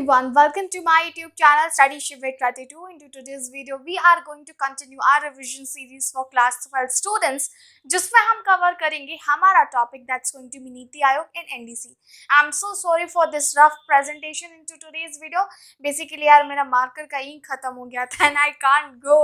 everyone, welcome to my YouTube channel Studyship with Krati 2. Into today's video, we are going to continue our revision series for class 12 students, जिसमें हम cover करेंगे हमारा topic that's going to be NITI Aayog and NDC. I'm so sorry for this rough presentation into today's video. Basically यार मेरा marker का ink खत्म हो गया था and I can't go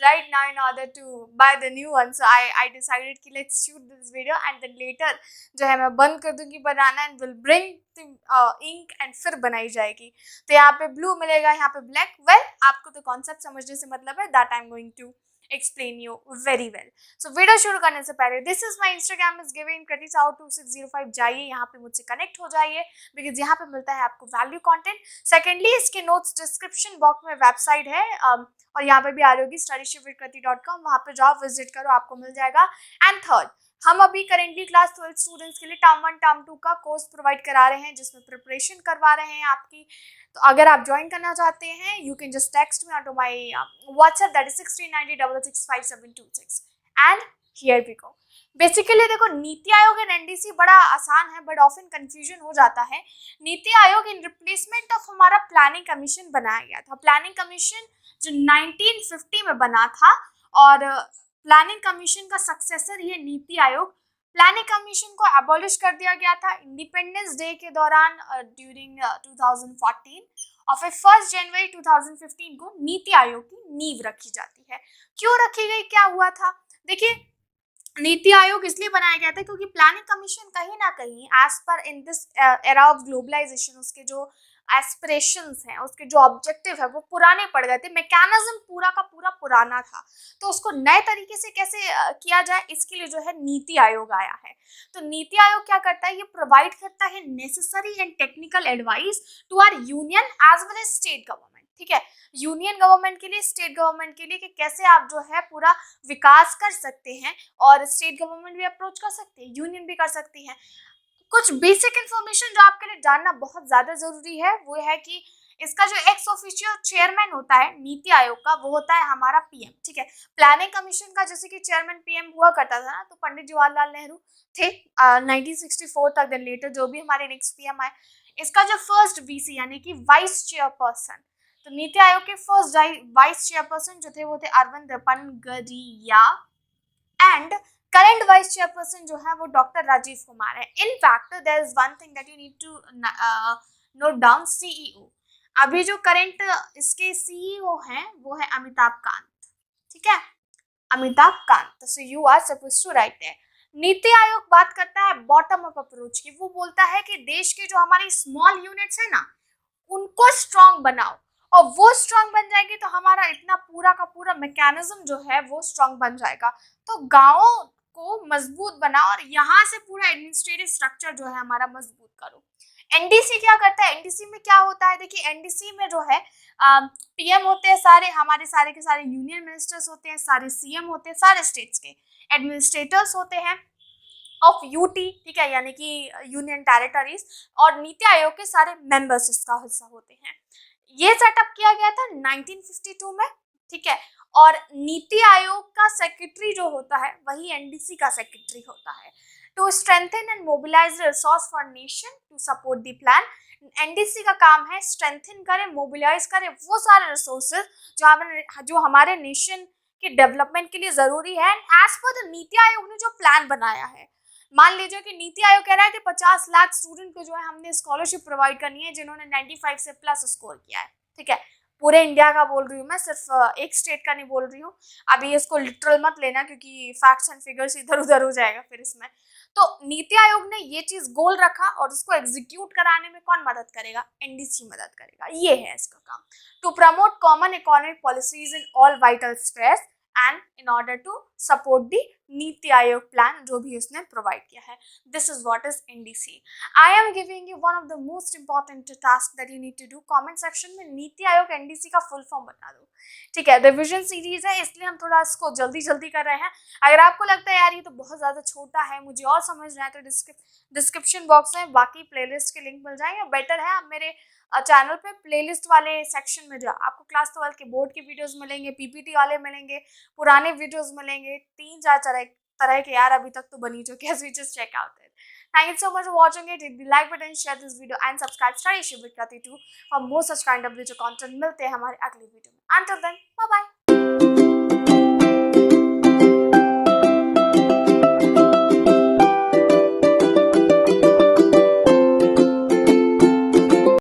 right now in order to buy the new one. So I decided कि let's shoot this video and then later जो है मैं बंद कर दूंगी बनाना and will bring ink and फिर बनाई जाएगी. तो यहाँ पे ब्लू मिलेगा, यहाँ पे ब्लैक. वेल आपको तो कॉन्सेप्ट समझने से मतलब है, that I am going to explain you very well. So video शुरू करने से पहले this is my Instagram is given Krati2605. जाइए यहाँ पे मुझसे कनेक्ट हो जाइए बिकॉज यहाँ पे मिलता है आपको वैल्यू कंटेंट. सेकेंडली इसके नोट्स डिस्क्रिप्शन बॉक्स में वेबसाइट है और यहाँ पे भी आ रही होगी studyshipwithkrati.com. वहाँ पे जाओ, विजिट करो, आपको मिल जाएगा. एंड थर्ड, हम अभी करेंटली क्लास 12 स्टूडेंट्स के लिए टर्म 1 टर्म 2 का कोर्स प्रोवाइड करा रहे हैं जिसमें प्रिपरेशन करवा रहे हैं आपकी. तो अगर आप ज्वाइन करना चाहते हैं you can just text me on my WhatsApp that is 6390665726 and here we go. Basically देखो, नीति आयोग एंड एनडीसी बड़ा आसान है बट ऑफन कंफ्यूजन हो जाता है. NITI Aayog in replacement of हमारा प्लानिंग कमीशन बनाया गया था. प्लानिंग कमीशन जो 1950 में बना था और प्लानिंग कमीशन का सक्सेसर ये नीति आयोग. प्लानिंग कमीशन को एबॉलिश कर दिया गया था इंडिपेंडेंस डे के दौरान ड्यूरिंग 2014 और फिर 1 जनवरी 2015 को नीति आयोग की नींव रखी जाती है. क्यों रखी गई, क्या हुआ था? देखिए, नीति आयोग इसलिए बनाया गया था क्योंकि प्लानिंग कमीशन कहीं ना कहीं as per in this era of globalisation उसके जो एस्पिरेशंस हैं, उसके जो ऑब्जेक्टिव है वो पुराने पड़ गए थे. मैकेनिज्म पूरा का पूरा पुराना था, तो उसको नए तरीके से कैसे किया जाए इसके लिए जो है नीति आयोग आया है. तो नीति आयोग क्या करता है, ये प्रोवाइड करता है necessary and technical advice to our union as well as state government. ठीक है, यूनियन गवर्नमेंट के लिए, स्टेट गवर्नमेंट के लिए कि कैसे आप जो है पूरा विकास कर सकते हैं. और स्टेट गवर्नमेंट भी अप्रोच कर सकते हैं, यूनियन भी कर सकती है. कुछ बेसिक इन्फॉर्मेशन जो आपके लिए जानना बहुत ज़्यादा ज़रूरी है वो है कि इसका जो एक्स ऑफिशियल चेयरमैन होता है नीति आयोग का, वो होता है हमारा पीएम. ठीक है, प्लानिंग कमीशन का जैसे कि चेयरमैन पीएम हुआ करता था ना, तो पंडित जवाहरलाल नेहरू थे 1964 तक. देन लेटर जो भी हमारे नेक्स्ट पीएम आए, इसका जो फर्स्ट वीसी यानी कि वाइस चेयरपर्सन, तो नीति आयोग के फर्स्ट वाइस चेयरपर्सन जो थे वो थे Arvind Panagariya. And current vice chairperson जो है वो डॉक्टर राजीव कुमार है. In fact there is one thing that you need to note down, CEO. अभी जो करंट इसके सीईओ हैं वो है अमिताभ कांत. ठीक है, Amitabh Kant. So you are suppose to write there. NITI Aayog बात करता है बॉटम अप अप्रोच की. वो बोलता है कि देश के जो हमारे स्मॉल यूनिट्स है ना, उनको स्ट्रांग बनाओ, और वो स्ट्रांग बन जाएगी तो हमारा इतना पूरा का पूरा मैकेनिज्म जो है वो स्ट्रांग बन जाएगा. तो गाँवों को मजबूत बना और यहाँ से पूरा एडमिनिस्ट्रेटिव स्ट्रक्चर जो है हमारा मजबूत करो. एनडीसी क्या करता है, एनडीसी में क्या होता है? देखिए, एनडीसी में जो है पीएम होते हैं सारे, हमारे सारे के सारे यूनियन मिनिस्टर्स होते हैं, सारे सीएम होते हैं, सारे स्टेट्स के एडमिनिस्ट्रेटर्स होते हैं ऑफ यूटी. ठीक है, यानी कि यूनियन टेरिटरीज, और नीति आयोग के सारे मेंबर्स इसका हिस्सा होते हैं. ये सेटअप किया गया था 1952 में. ठीक है, और नीति आयोग का सेक्रेटरी जो होता है वही एनडीसी का सेक्रेटरी होता है. To strengthen and mobilise resource for nation to support the plan. NDC का काम है स्ट्रेंथन करे, मोबिलाइज करे वो सारे रिसोर्सेज जो हमारे नेशन के डेवलपमेंट के लिए जरूरी है. As per the NITI Aayog ने जो प्लान बनाया है, मान लीजिए कि नीति आयोग कह रहा है कि 50 लाख स्टूडेंट को जो है हमने स्कॉलरशिप प्रोवाइड करनी है जिन्होंने 95 से प्लस स्कोर किया है. ठीक है, पूरे इंडिया का बोल रही हूँ मैं, सिर्फ एक स्टेट का नहीं बोल रही हूँ. अभी इसको लिटरल मत लेना क्योंकि फैक्ट्स एंड फिगर्स इधर उधर हो जाएगा फिर इसमें. तो नीति आयोग ने ये चीज गोल रखा और उसको एग्जीक्यूट कराने में कौन मदद करेगा? एनडीसी मदद करेगा. ये है इसका काम, to promote common economic policies in all vital spheres and in order to support the NITI Aayog plan जो भी उसने प्रोवाइड किया है. This is what is NDC. I am giving you one of the most important task that you need to do. Comment section में नीति आयोग NDC का full form बता दो. ठीक है, रिविजन सीरीज है इसलिए हम थोड़ा इसको जल्दी जल्दी कर रहे हैं. अगर आपको लगता है यार ये तो बहुत ज़्यादा छोटा है, मुझे और समझना है, तो डिस्क्रिप्शन बॉक्स में बाकी प्लेलिस्ट के लिंक मिल जाएंगे. बेटर है आप मेरे चैनल पे प्लेलिस्ट वाले सेक्शन में जाओ, आपको क्लास 12 के बोर्ड के वीडियोस मिलेंगे, पीपीटी वाले मिलेंगे, पुराने वीडियोस मिलेंगे, 3-4 तरह के यार अभी तक तो बनी चुके हैं. Just check out it. Thank you so much for watching it. Hit the like button, share this video and subscribe Studyship with Krati 2 for more such kind of video content. मिलते हैं हमारे अगली वीडियो में. Until then, bye bye.